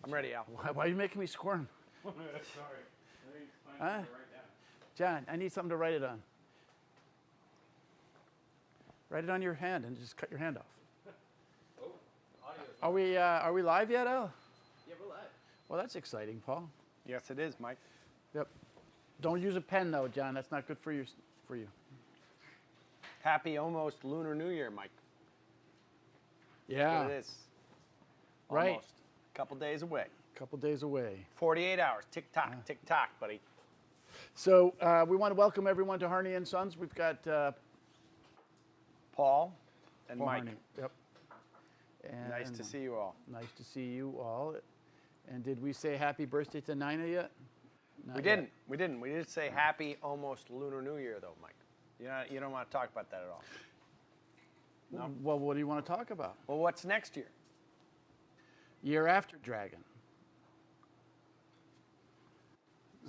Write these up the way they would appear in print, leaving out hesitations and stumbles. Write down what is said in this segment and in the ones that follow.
I'm ready, Al. Why are you making me squirm? Sorry. Huh? John, I need something to write it on. Write it on your hand and just cut your hand off. Are we live yet, Al? Yeah, we're live. Well, that's exciting, Paul. Yes, it is, Mike. Yep. Don't use a pen though, John. That's not good for you. Happy almost Lunar New Year, Mike. Yeah. What it is. Right. Almost. Couple days away. Couple days away. 48 hours. Tick tock, tick tock, buddy. So we want to welcome everyone to Harney and Sons. We've got Paul and Paul Mike. Harney. Yep. And Nice to see you all. Nice to see you all. And did we say happy birthday to Nina yet? Not We yet. didn't. We didn't. We did say happy almost Lunar New Year, though, Mike. You don't want to talk about that at all. No. Well, what do you want to talk about? Well, what's next year? Year after Dragon.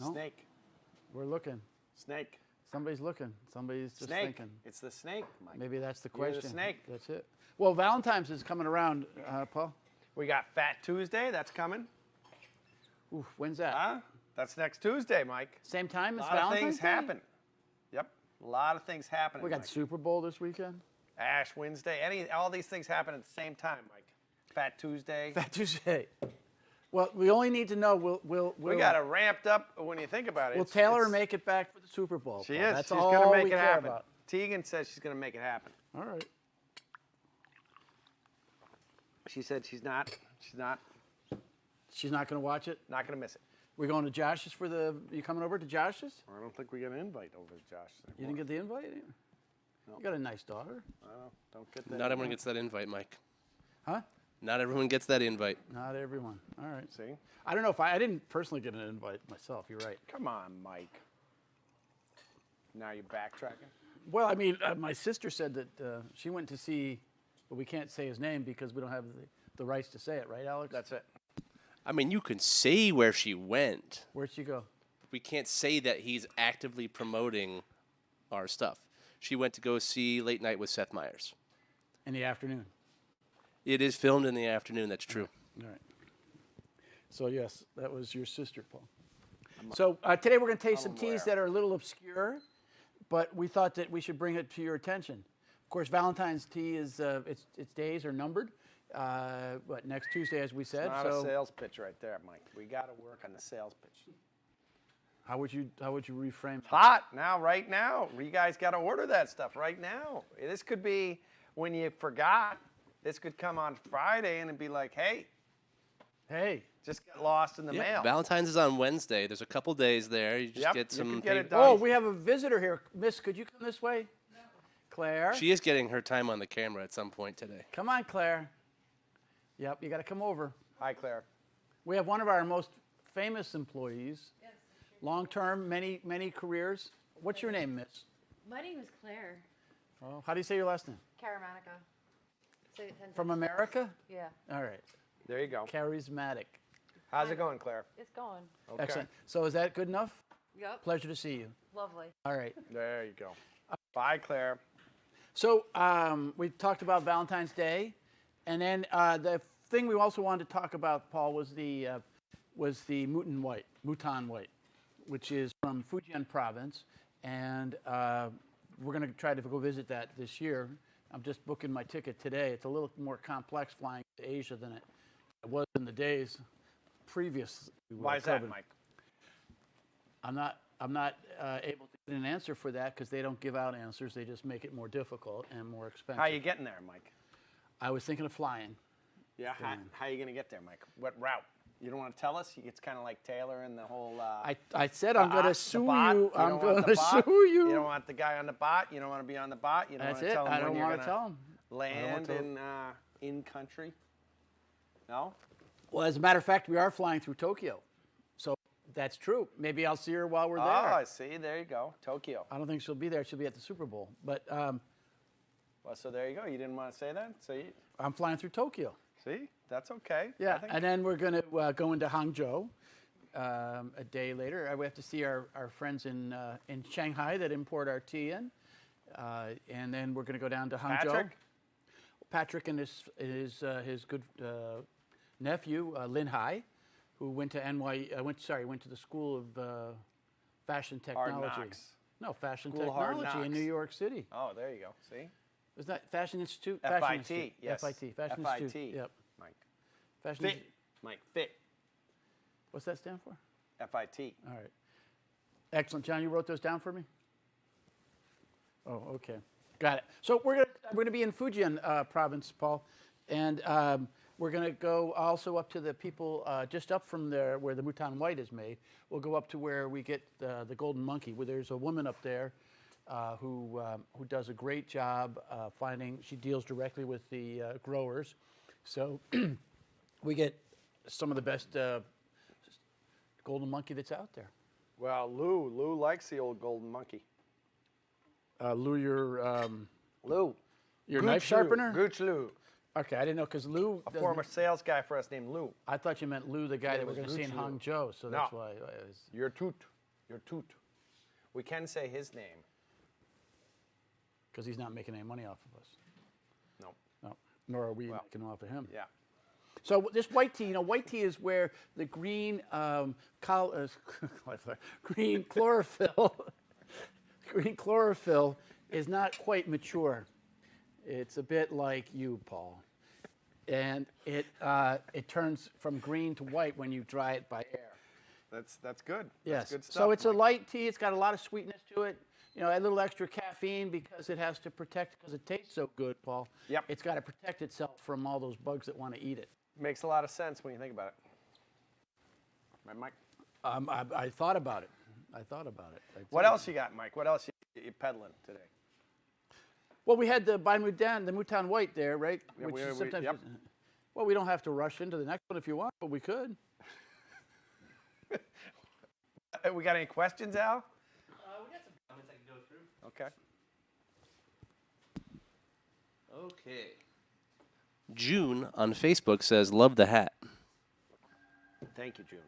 No? Snake. We're looking. Snake. Somebody's looking. Somebody's just Snake. thinking. It's the snake, Mike. Maybe that's the You're the question. snake. That's it. Well, Valentine's is coming around, Paul. We got Fat Tuesday. That's coming. Ooh, when's that? Huh? That's next Tuesday, Mike. Same time A as lot of Valentine's things Day? happen. Yep. A lot of things happening. We got Mike. Super Bowl this weekend. Ash Wednesday. All these things happen at the same time, Mike. Fat Tuesday. Fat Tuesday. Well, we only need to know. We got it ramped up when you think about it. Will Taylor make it back for the Super Bowl? She Paul? is. That's She's all going to make we it care happen. about. Tegan says she's going to make it happen. All right. She said she's not She's not going to watch it. going to miss it. We're going to Josh's for the. You coming over to Josh's? I don't think we got an invite over to Josh. You didn't get the invite? No. You got a nice daughter. I don't get that. Not everyone gets that invite, Mike. Huh? Not everyone gets that invite. Not everyone. All right. See? I don't know if I didn't personally get an invite myself. You're right. Come on, Mike. Now you're backtracking? Well, I mean, my sister said that she went to see, but we can't say his name because we don't have the rights to say it, right, Alex? That's it. I mean, you can say where she went. Where'd she go? We can't say that he's actively promoting our stuff. She went to go see Late Night with Seth Meyers. In the afternoon. It is filmed in the afternoon, that's true. All right. So, yes, that was your sister, Paul. So, today we're going to taste some teas that are a little obscure, but we thought that we should bring it to your attention. Of course, Valentine's tea is, its days are numbered. But next Tuesday, as we said. Not a sales pitch right there, Mike. We got to work on the sales pitch. How would you reframe It's hot now, right now. You guys got to order that stuff right now. This could be when you forgot. This could come on Friday and it'd be like, hey, just got lost in the mail. Valentine's is on Wednesday. There's a couple days there. You just get some. get it done. Oh, we have a visitor here. Miss, could you come this way? No. Claire. She is getting her time on the camera at some point today. Come on, Claire. Yep, you got to come over. Hi, Claire. We have one of our most famous employees. Yes. Long-term, many careers. What's your name, Miss? My name is Claire Oh, how do you say your last name? Caramanica. Say it 10 From times. America? Yeah, All right. There you go. Charismatic. How's it going, Claire? it's going. Okay. Excellent. So is that good enough? Yep. Pleasure to see you. Lovely. All right. There you go. Bye, Claire. So we talked about Valentine's Day, and then the thing we also wanted to talk about, Paul, was the Mouton White, which is from Fujian Province, and we're going to try to go visit that this year. I'm just booking my ticket today. It's a little more complex flying to Asia than it was in the days previous. Why is that, Mike? I'm not able to get an answer for that because they don't give out answers. They just make it more difficult and more expensive. How are you getting there, Mike? I was thinking of flying. Yeah, how are you going to get there, Mike? What route? You don't want to tell us? It's kind of like Taylor and the whole... I said I'm going to sue you. I'm going to sue you. You don't want the guy on the bot. You don't want to be on the bot. You don't That's want to it. tell him I when don't you're want to tell him. land in country. No? Well, as a matter of fact, we are flying through Tokyo. So that's true. Maybe I'll see her while we're there. Oh, I see. There you go. Tokyo. I don't think she'll be there. She'll be at the Super Bowl. But Well, so there you go. You didn't want to say that? I'm flying through Tokyo. See? That's okay. Yeah, and then we're going to go into Hangzhou a day later. We have to see our friends in Shanghai that import our tea in. And then we're going to go down to Hangzhou. Patrick and his good nephew, Lin Hai. who went to went to the School of Fashion Hard Technology. Knocks. No, Fashion School of Hard Technology in Knocks. New York City. Oh, there you go. See? Isn't that Fashion Institute? FIT, Fashion Institute. yes. FIT. Fashion FIT. Institute. Yep. Mike. Fashion Fit. Institute. Mike, fit. What's that stand for? FIT. All right. Excellent. John, you wrote those down for me? Oh, okay. Got it. So we're gonna be in Fujian province, Paul, and we're gonna go also up to the people just up from there where the Mouton White is made. We'll go up to where we get the Golden Monkey, where there's a woman up there who does a great job finding. She deals directly with the growers, so we get some of the best Golden Monkey that's out there. Well, Lou likes the old golden monkey. Lou, your Lou. knife sharpener? Gooch Lou. Okay, I didn't know because Lou. A former sales guy for us named Lou. I thought you meant Lou, the guy Yeah, that it we're was going to see in Gooch Lou. Hangzhou. So that's No. why. I was, Your toot. Your toot. We can say his name. because he's not making any money off of us. No. No, nor are we Well, making off of him. Yeah. So this white tea, white tea is where the green green chlorophyll, green chlorophyll is not quite mature. It's a bit like you, Paul, and it turns from green to white when you dry it by air. That's good. Yes. That's good stuff. So it's a Mike. light tea. It's got a lot of sweetness to it. A little extra caffeine because it has to protect, because it tastes so good, Paul. Yep. It's got to protect itself from all those bugs that want to eat it. Makes a lot of sense when you think about it. Right, Mike? I thought about it. What else you got, Mike? What else you peddling today? Well, we had the Mouton White there, right? Yeah, Which we- is sometimes. yep. Well, we don't have to rush into the next one if you want, but we could. We got any questions, Al? We got some comments I can go through. Okay. Okay. June on Facebook says, "Love the hat." Thank you, June.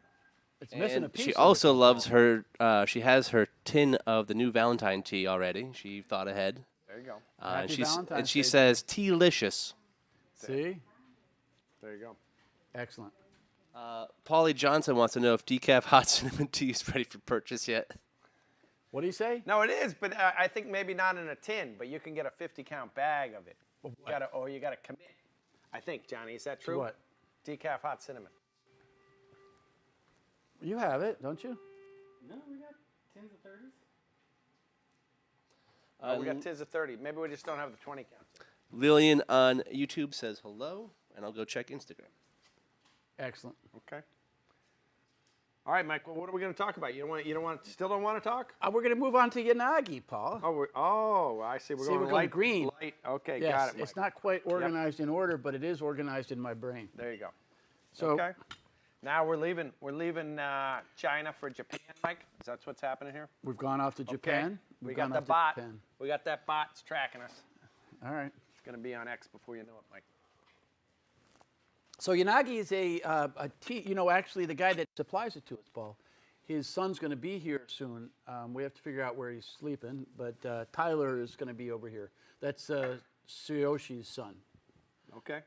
It's missing a And piece. she of also it. loves her. She has her tin of the new Valentine tea already. She thought ahead. There you go. Happy And Valentine's she Day. says, "Tea-licious." See, There you go. excellent. Paulie Johnson wants to know if decaf hot cinnamon tea is ready for purchase yet. What do you say? No, it is, but I think maybe not in a tin, but you can get a 50-count bag of it. You gotta commit. I think, Johnny, is that true? what? Decaf hot cinnamon. You have it, don't you? No, we got tens of 30s. We got tins of 30. Maybe we just don't have the 20 counts. Lillian on YouTube says hello, and I'll go check Instagram. Excellent. Okay. All right, Mike. Well, what are we going to talk about? Still don't want to talk? We're going to move on to Yanagi, Paul. I see. We're See, going we're going light, green. Light. Okay, Yes, got it, Mike. it's not quite organized in order, but it is organized in my brain. There you go. So Okay. Now we're leaving. We're leaving China for Japan, Mike. Is that what's happening here? we've gone off to Japan. We We've got gone the off to bot. Japan. We got that bot. It's tracking us. All right. It's going to be on X before you know it, Mike. So Yanagi is a tea. Actually, the guy that supplies it to us, Paul, his son's going to be here soon. We have to figure out where he's sleeping, but Tyler is going to be over here. That's Tsuyoshi son. Okay.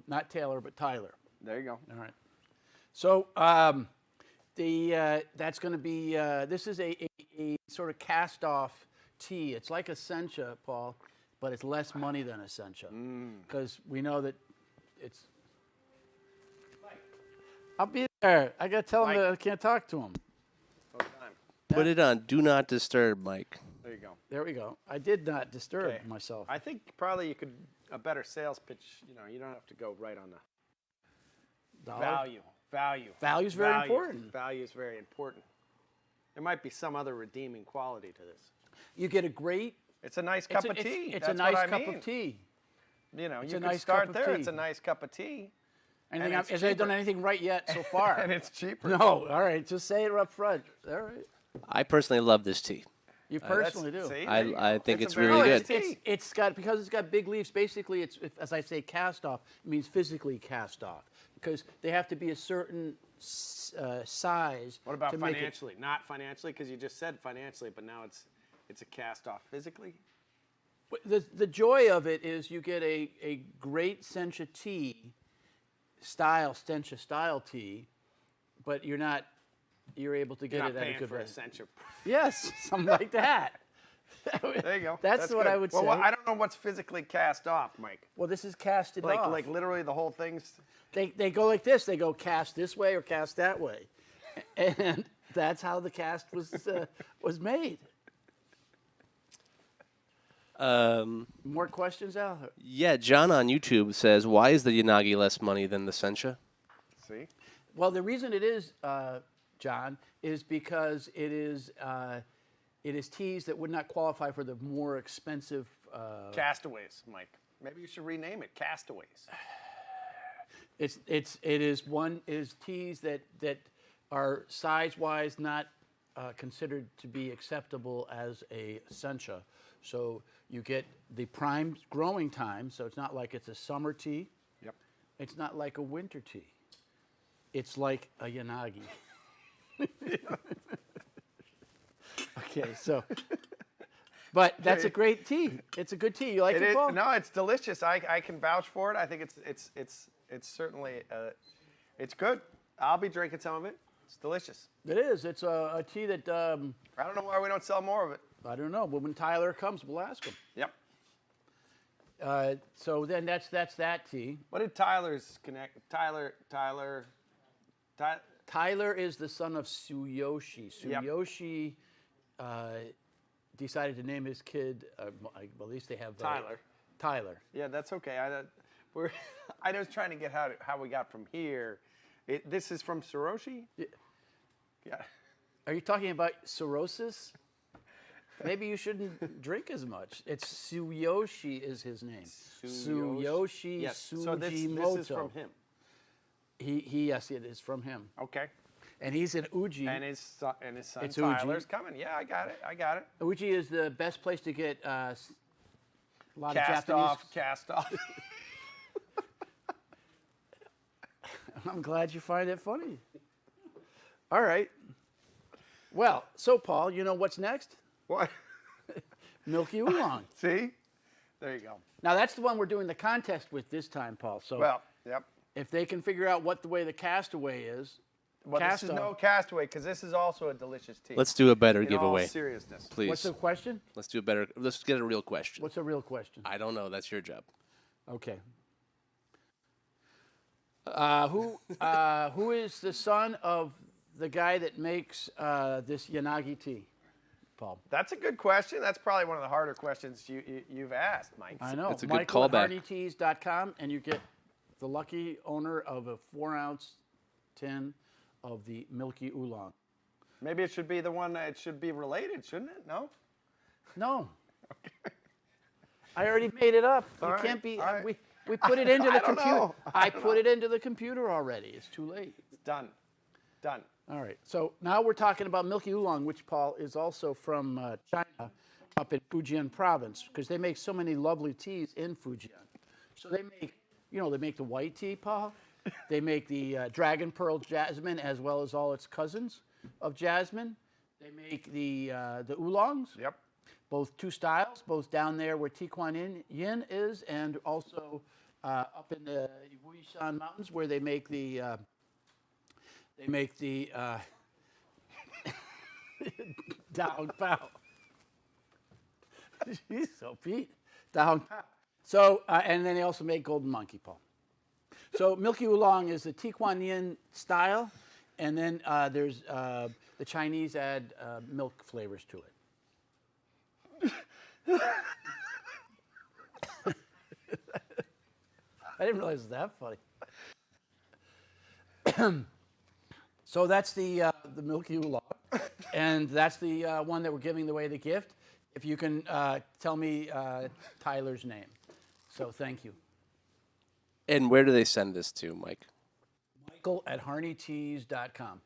Not Taylor, but Tyler. There you go. All right. So that's going to be. This is a sort of cast-off tea. It's like Essentia, Paul, but it's less money than Essentia because we know that it's. I'll be there. I got to tell him that I can't talk to him. Full time. Put it on Do Not Disturb, Mike. There you go. There we go. I did not disturb Okay. myself. I think probably you could a better sales pitch. You don't have to go right on the Dollar? value. Value's very important. Value is very important. There might be some other redeeming quality to this. You get a great. It's a nice cup of tea. It's That's a nice what I cup mean. of tea. You a can nice start cup of there. tea. It's a nice cup of tea. Anything? it's Has I done cheaper. anything right yet so far? And it's cheaper. No. All right. Just say it up front. All right. I personally love this tea. You That's- personally do. see, I- there you I go. think a it's very really nice good. tea. It's got, because it's got big leaves. Basically, it's, as I say, cast off. It means physically cast off because they have to be a certain size. What about to make it. financially? Not financially, because you just said financially, but now it's a cast off physically. The joy of it is you get a great sencha tea style tea but you're not. You're able to get You're it not at a paying good for rate. Essentia. Yes, something like that. There you go. That's what good. I would say. Well, I don't know what's physically cast off, Mike. Well, this is casted off. Like literally the whole thing's. They go like this. They go cast this way or cast that way, and that's how the cast was made. More questions, Al? Yeah, John on YouTube says, "Why is the Yanagi less money than the Sencha?" See? Well, the reason it is, John, is because it is teas that would not qualify for the more expensive. Castaways, Mike. Maybe you should rename it Castaways. It is teas that are size-wise not considered to be acceptable as a sencha. So you get the prime growing time. So it's not like it's a summer tea. Yep. It's not like a winter tea. It's like a yanagi. Okay, so. But that's a great tea. It's a good tea. You like it, Paul? No, it's delicious. I can vouch for it. I think it's certainly it's good. I'll be drinking some of it. It's delicious. It is. It's a tea that I don't know why we don't sell more of it. I don't know. But when Tyler comes, we'll ask him. Yep. So then that's that tea. What did Tyler's connect? Tyler. Tyler is the son of Tsuyoshi. Yep. Tsuyoshi decided to name his kid. Well, at least they have Tyler. Tyler. Yeah, that's okay. I was trying to get how we got from here. This is from Saroshi? Yeah. Are you talking about cirrhosis? Maybe you shouldn't drink as much. It's Tsuyoshi is his name. Tsuyoshi Yes. So this Sugimoto. is from him. Yes, it is from him. Okay. And he's in Uji. And his son It's Tyler's Uji. coming. Yeah, I got it. Uji is the best place to get a lot Cast of Japanese. Cast off. I'm glad you find it funny. All right. Well, so Paul, you know what's next? What? Milky Oolong. See? There you go. Now that's the one we're doing the contest with this time, Paul. So Well, yep. if they can figure out what the way the castaway is, Well, this is no Castaway because this is also a delicious tea. Let's do a better in giveaway, all seriousness. please. what's the question? Let's do a better. Let's get a real question. What's a real question? I don't know. That's your job. Okay. Who is the son of the guy that makes this Yanagi tea, Paul? That's a good question. That's probably one of the harder questions you've asked, Mike. I know. It's a good Michael at callback. hardyteas.com, and you get the lucky owner of a 4-ounce tin of the Milky Oolong. Maybe it should be the one that should be related, shouldn't it? No? No. I already made it up. All You right, can't be. all right. We put it into I the don't computer. know. I put it into the computer already. It's too late. Done. All right. So now we're talking about Milky Oolong, which, Paul, is also from China, up in Fujian province, because they make so many lovely teas in Fujian. So they make the white tea, Paul. They make the dragon pearl jasmine as well as all its cousins of jasmine. They make the oolongs. Yep. Both two styles, both down there where Tiquan Yin is, and also up in the Wuishan Mountains where they make the Dao Pao. Jeez, so Pete. Dao Pao. So, and then they also make Golden Monkey, Paul. So Milky Oolong is the Tiquan Yin style, and then there's the Chinese add milk flavors to it. I didn't realize it was that funny. So that's the Milky Oolong, and that's the one that we're giving away the gift. If you can tell me Tyler's name. So thank you. And where do they send this to, Mike? Michael at hardyteas.com.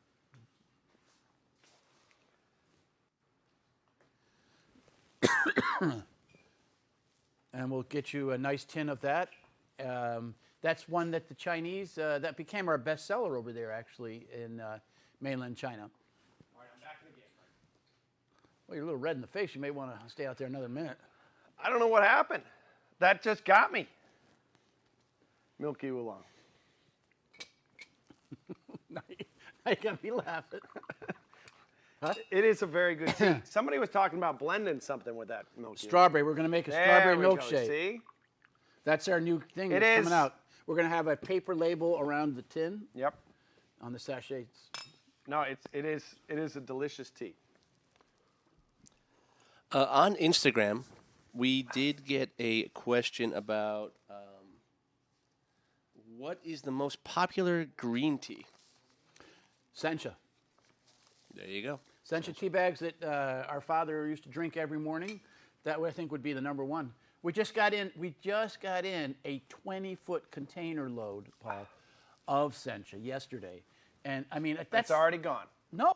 And we'll get you a nice tin of that. That's one that the Chinese, that became our bestseller over there, actually, in mainland China. All right, I'm back in the game. Well, you're a little red in the face. You may want to stay out there another minute. I don't know what happened. That just got me. Milky Oolong. Now I got me laughing. It is a very good tea. Somebody was talking about blending something with that milk. Strawberry. We're going to make a strawberry There we go. milkshake. See? That's our new thing It that's is. coming out. We're going to have a paper label around the tin Yep. on the sachets. No, it is a delicious tea. On Instagram, we did get a question about what is the most popular green tea? Sencha. There you go. Sencha tea bags that our father used to drink every morning. That I think would be the number one. We just got in a 20-foot container load, Paul, of Sencha yesterday, and I mean That's already gone. no,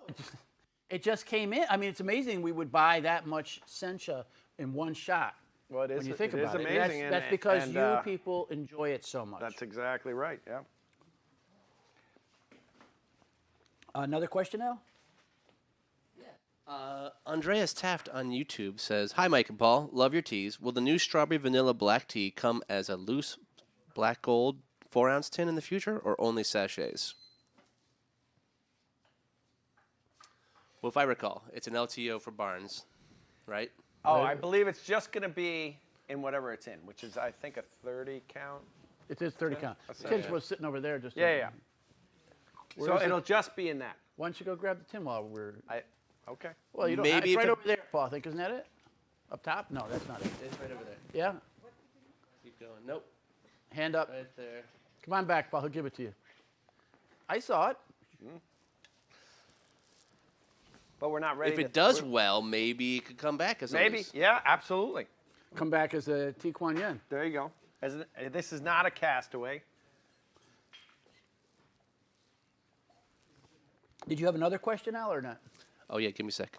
it just came in. I mean, it's amazing we would buy that much Sencha in one shot. Well, it is. When you think it is about it, amazing. that's because and, you people enjoy it so much. That's exactly right. Yeah. Another question now? Andreas Taft on YouTube says, "Hi, Mike and Paul. Love your teas. Will the new strawberry vanilla black tea come as a loose black gold 4-ounce tin in the future, or only sachets?" Well, if I recall, it's an LTO for Barnes, right? Oh, I believe it's just going to be in whatever it's in, which is, I think, a 30 count. It is 30 count. That's Tim's it. was sitting over there just. Yeah, yeah. Where So is it? it'll just be in that. Why don't you go grab the tin while we're? Okay. Well, you don't. Maybe It's if right the- over there, Paul. I think isn't that it? Up top? No, that's not it. It's right over there. Yeah. Keep going. Nope. Hand up. Right there. Come on back, Paul. He'll give it to you. I saw it. But we're not ready. If it does well, maybe it could come back as a Maybe. loose. Yeah, absolutely. Come back as a T Kuan Yin. There you go. This is not a castaway. Did you have another question, Al, or not? Oh, yeah, give me a sec.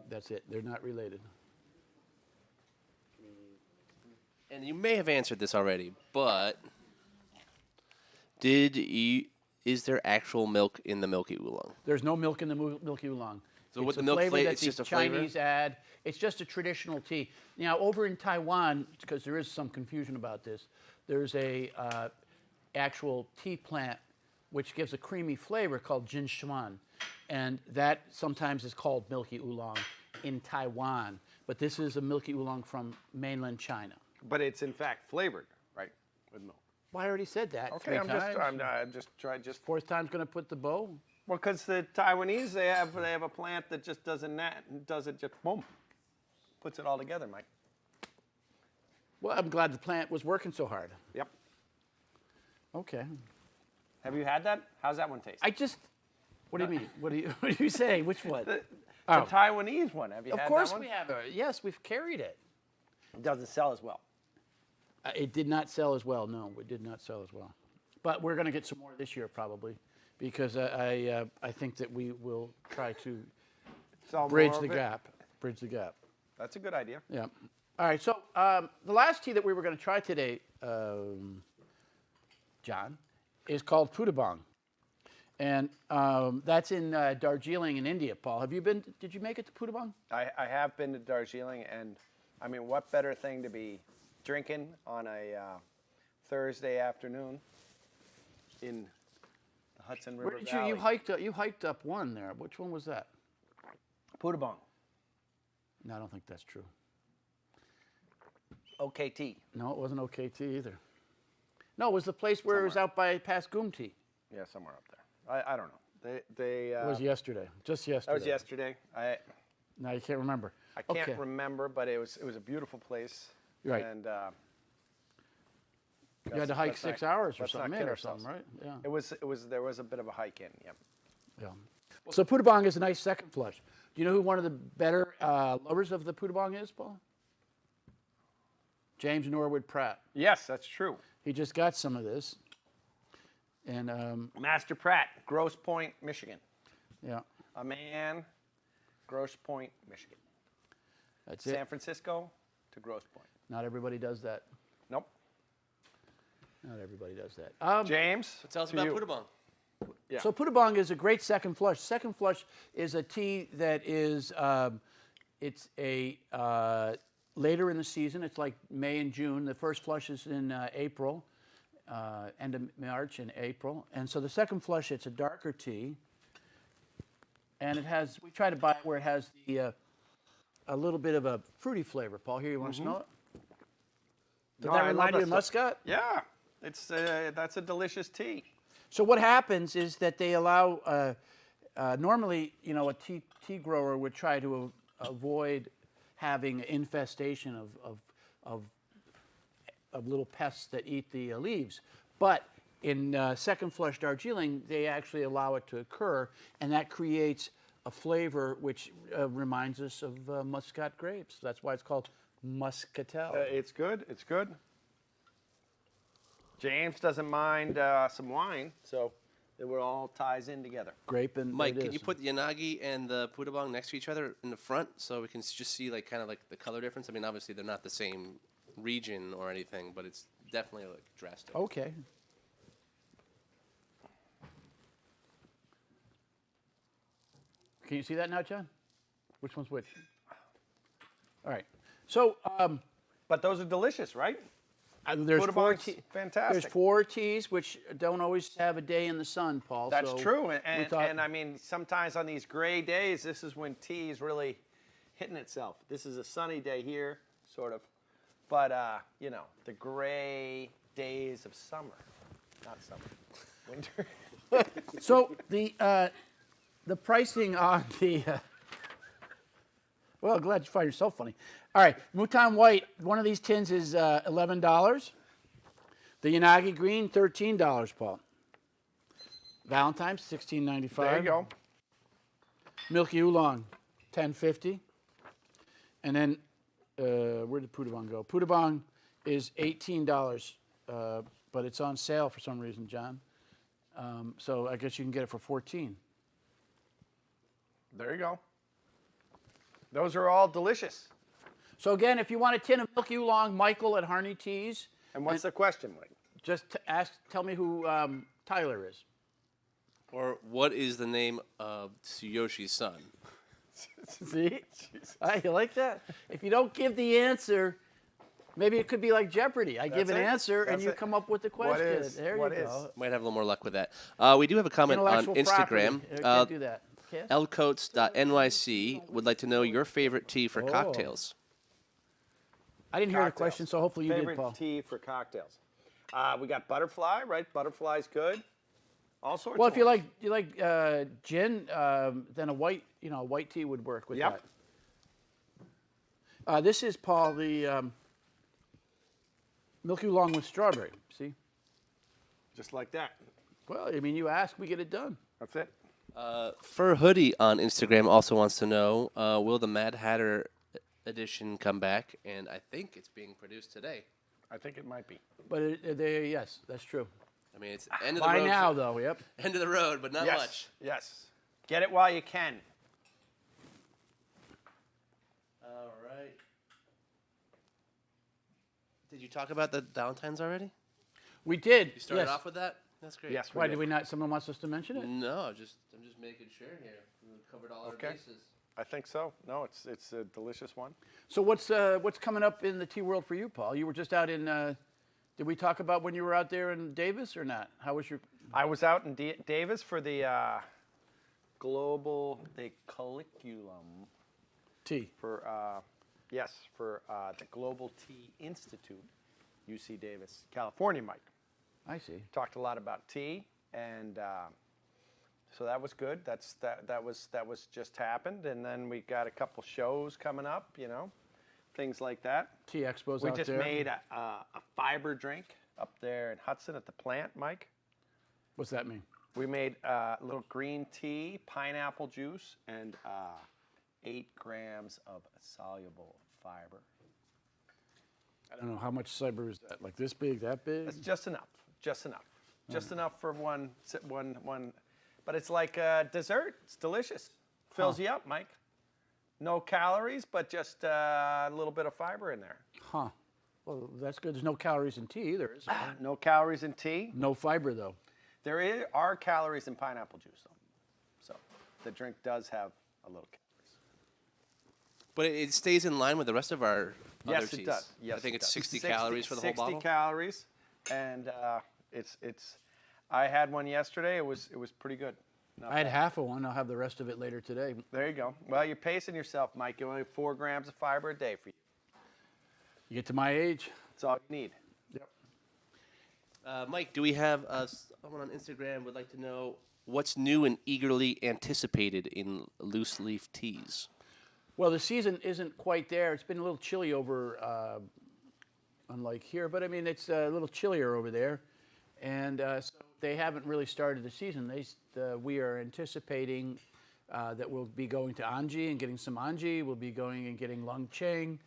That's it. They're not related. And you may have answered this already, but is there actual milk in the Milky Oolong? There's no milk in the Milky Oolong. So what It's the a milk flavor that it's the just a flavor? Chinese add. It's just a traditional tea. Now, over in Taiwan, because there is some confusion about this, there's a actual tea plant which gives a creamy flavor called jinshuan, and that sometimes is called Milky Oolong in Taiwan. But this is a Milky Oolong from mainland China. But it's in fact flavored, right, with milk. Well, I already said that. Okay, 3 I'm times. just trying. Fourth time's going to put the bow. Well, because the Taiwanese they have a plant that just does it just boom, puts it all together, Mike. Well, I'm glad the plant was working so hard. Yep. Okay. Have you had that? How's that one taste? I just. What do you mean? What are you saying? Which one? The Oh. Taiwanese one. Have you Of had course that one? we have. Yes, we've carried it. It doesn't sell as well. It did not sell as well. No, it did not sell as well. But we're going to get some more this year probably, because I think that we will try to Sell bridge more the of it. gap. Bridge the gap. That's a good idea. Yeah. All right. So the last tea that we were going to try today, John, is called Pudabong, and that's in Darjeeling in India. Paul, have you been? Did you make it to Pudabong? I have been to Darjeeling, and I mean, what better thing to be drinking on a Thursday afternoon in the Hudson River Where did Valley? you hiked up one there? Which one was that? Pudabong. No, I don't think that's true. OKT. No, it wasn't OKT either. No, it was the place where it was out by past Gumti. Yeah, somewhere up there. I don't know. They It was yesterday, just yesterday. that was yesterday. No, you can't remember. I can't Okay. remember, but it was a beautiful place. Right. And You had to hike 6 hours or let's not something, kid or ourselves. something, right? Yeah. There was a bit of a hike in. Yep. Yeah. So Pudabong is a nice second flush. Do you know who one of the better lovers of the Pudabong is, Paul? James Norwood Pratt. Yes, that's true. He just got some of this. And Master Pratt, Grosse Pointe, Michigan. yeah, A man, Grosse Pointe, Michigan. that's San it. Francisco to Grosse Pointe. Not everybody does that. Nope. Not everybody does that. James, Tell us to about you. Pudabong. Yeah. So Pudabong is a great second flush. Second flush is a tea that is, it's a later in the season. It's like May and June. The first flush is in April. end of March and April. And so the second flush, it's a darker tea. And it has, we try to buy it where it has the, a little bit of a fruity flavor. Paul, here, you want to smell it? Does No, that I love remind you of stuff. muscat? Yeah, it's that's a delicious tea. So what happens is that they allow, normally, you know, a tea grower would try to avoid having infestation of little pests that eat the leaves. But in second flush Darjeeling, they actually allow it to occur, and that creates a flavor which reminds us of muscat grapes. That's why it's called muscatel. It's good. It's good. James doesn't mind some wine, so it all ties in together. Grape and Mike, it can is. you put the Yanagi and the Pudabong next to each other in the front so we can just see like kind of like the color difference? I mean, obviously they're not the same region or anything, but it's definitely like drastic. Okay. Can you see that now, John? Which one's which? All right. So But those are delicious, right? there's four Pudabong's teas. fantastic. There's four teas which don't always have a day in the sun, Paul. That's so true, we and thought- I mean sometimes on these gray days, this is when tea is really hitting itself. This is a sunny day here, sort of, but you know, the gray days of summer, not summer, winter. So the pricing on the well, glad you find yourself funny. All right, Mouton White. One of these tins is $11. The Yanagi Green, $13, Paul. Valentine's, $16.95. There you go. Milky Oolong, $10.50. And then where did Pudabong go? Pudabong is $18, but it's on sale for some reason, John. So I guess you can get it for $14. There you go. Those are all delicious. So again, if you want a tin of Milky Oolong, Michael at Harney Teas, And what's the question, Mike? just tell me who Tyler is. Or what is the name of Tsuyoshi's son? See? You like that? If you don't give the answer, maybe it could be like Jeopardy. I give an it. answer and That's you it. come up with the question. is? There What you is? go. Might have a little more luck with that. We do have a comment on Intellectual Instagram. property. Can't do that. Yes? lcoats.nyc would like to know your favorite tea for cocktails. I didn't hear the Cocktails. question, so hopefully you Favorite did, Paul. tea for cocktails. We got butterfly, right? Butterfly's good. All sorts. Well, of if you ones. like gin, then a white tea would work with Yep. that. This is Paul the Milky Oolong with strawberry. See? Just like that. Well, I mean, you ask, we get it done. That's it. Fur Hoodie on Instagram also wants to know, will the Mad Hatter edition come back? And I think it's being produced today. I think it might be. But yes, that's true. I mean, it's end of the By road. now, though, yep. End of the road, but not yes. much. Yes. Get it while you can. All right. Did you talk about the Valentines already? We did. You started yes. off with that? That's great. Yes. Why did we not? Someone wants us to mention it? No, I'm just making sure here. We covered all Okay. our bases. I think so. No, it's a delicious one. So what's coming up in the tea world for you, Paul? You were just out in. Did we talk about when you were out there in Davis or not? How was your? I was out in Davis for the global curriculum Tea. for for the Global Tea Institute, UC Davis, California. Mike I see. talked a lot about tea, and so that was good. That was just happened, and then we got a couple shows coming up. You know, things like that. Tea expos We out just there. made a fiber drink up there in Hudson at the plant, Mike. What's that mean? We made a little green tea, pineapple juice, and 8 grams of soluble fiber. I don't know how much fiber is that. Like this big, that big? That's just enough. Just enough. Just enough for one. But it's like a dessert. It's delicious. Fills you up, Mike. No calories, but just a little bit of fiber in there. Huh. Well, that's good. There's no calories in tea either, is there? No calories in tea. No fiber though. There are calories in pineapple juice, though. So the drink does have a little calories. But it stays in line with the rest of our other Yes, teas. it does. Yes, I think it it's does. 60 calories for the whole bottle. 60 calories, and It's. I had one yesterday. It was pretty good. Not I had bad. half of one. I'll have the rest of it later today. There you go. Well, you're pacing yourself, Mike. You only have 4 grams of fiber a day for you. You get to my age. That's all you need. Mike, do we have someone on Instagram would like to know what's new and eagerly anticipated in loose leaf teas? Well, the season isn't quite there. It's been a little chilly over, unlike here, but I mean, it's a little chillier over there. And so they haven't really started the season. We are anticipating that we'll be going to Anji and getting some Anji. We'll be going and getting Lung Cheng.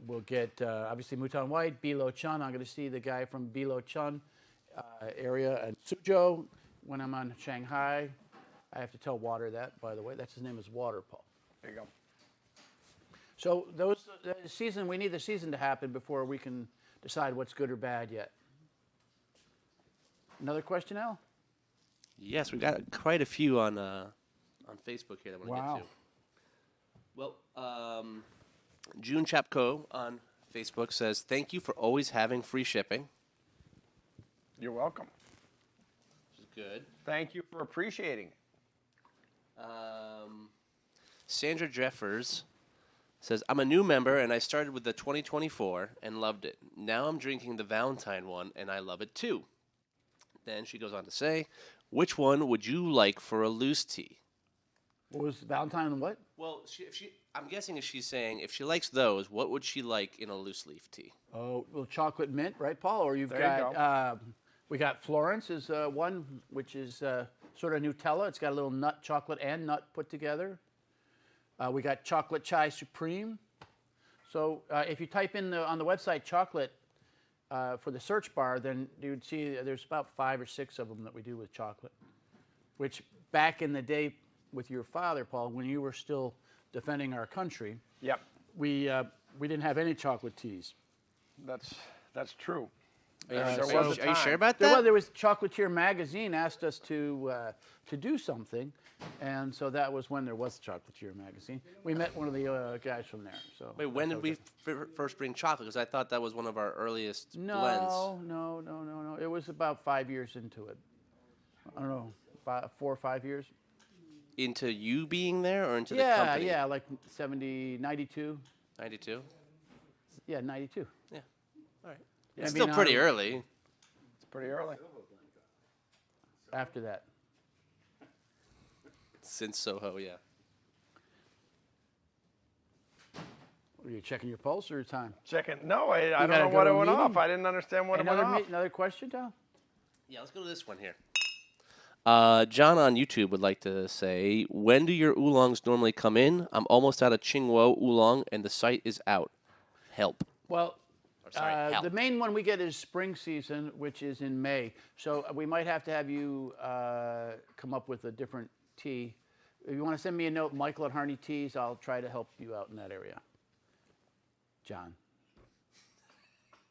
We'll get, obviously, Mutan White, Bilo Chun. I'm going to see the guy from Bilo Chun area and Suzhou when I'm on Shanghai. I have to tell Water that, by the way. That's his name is Water, Paul. There you go. So we need the season to happen before we can decide what's good or bad yet. Another question, Al? Yes, we've got quite a few on Facebook here that I want to Wow. get to. Well, June Chapko on Facebook says, "Thank you for always having free shipping." You're welcome. Which is good. Thank you for appreciating it. Sandra Jeffers says, "I'm a new member and I started with the 2024 and loved it. Now I'm drinking the Valentine one and I love it too." Then she goes on to say, "Which one would you like for a loose tea?" What was Valentine and what? Well, I'm guessing if she's saying if she likes those, what would she like in a loose leaf tea? Oh, well, chocolate mint, right, Paul? Or you've There you got, we got Florence is one, which is sort of Nutella. It's got a little nut, chocolate, and nut put together. We got chocolate chai supreme. So if you type in on the website chocolate for the search bar, then you'd see there's about 5 or 6 of them that we do with chocolate, which back in the day with your father, Paul, when you were still defending our country, Yep. we didn't have any chocolate teas. That's true. Are There you, was are a you time. sure about that? There was Chocolatier magazine asked us to do something, and so that was when there was Chocolatier magazine. We met one of the guys from there. So Wait, when did we first bring chocolate? Because I thought that was one of our earliest blends. No. It was about 5 years into it. I don't know, 4 or 5 years. Into you being there or into the company? Yeah, like 92. 92? Yeah, 92. Yeah. All right. I It's mean, still pretty early. It's pretty early. After that. Since Soho, yeah. Are you checking your pulse or your time? Checking. No, I don't gotta know go what to it a went meeting? off. I didn't understand what it went off. Another question, Tom? Yeah, let's go to this one here. John on YouTube would like to say, when do your oolongs normally come in? I'm almost out of Qingwo oolong and the site is out. Help. Well, Or sorry, help. the main one we get is spring season, which is in May. So we might have to have you come up with a different tea. If you want to send me a note, Michael at Harney Teas, I'll try to help you out in that area. John.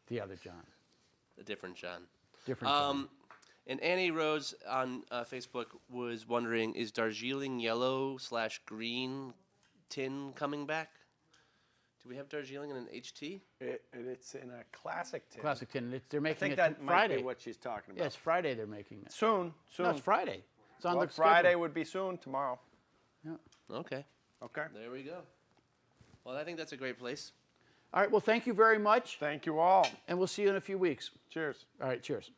The other John. A different John. Different John. And Annie Rose on Facebook was wondering, is Darjeeling yellow / green tin coming back? Do we have Darjeeling in an HT? It's in a classic tin. Classic tin. They're I making think it that might Friday. be what she's talking about. Yeah, it's Friday they're making it. Soon. No, it's Friday. It's on Well, the Friday schedule. would be soon. Tomorrow. Okay. Okay. There we go. Well, I think that's a great place. All right, well, thank you very much, Thank you all. and we'll see you in a few weeks. Cheers. All right, cheers.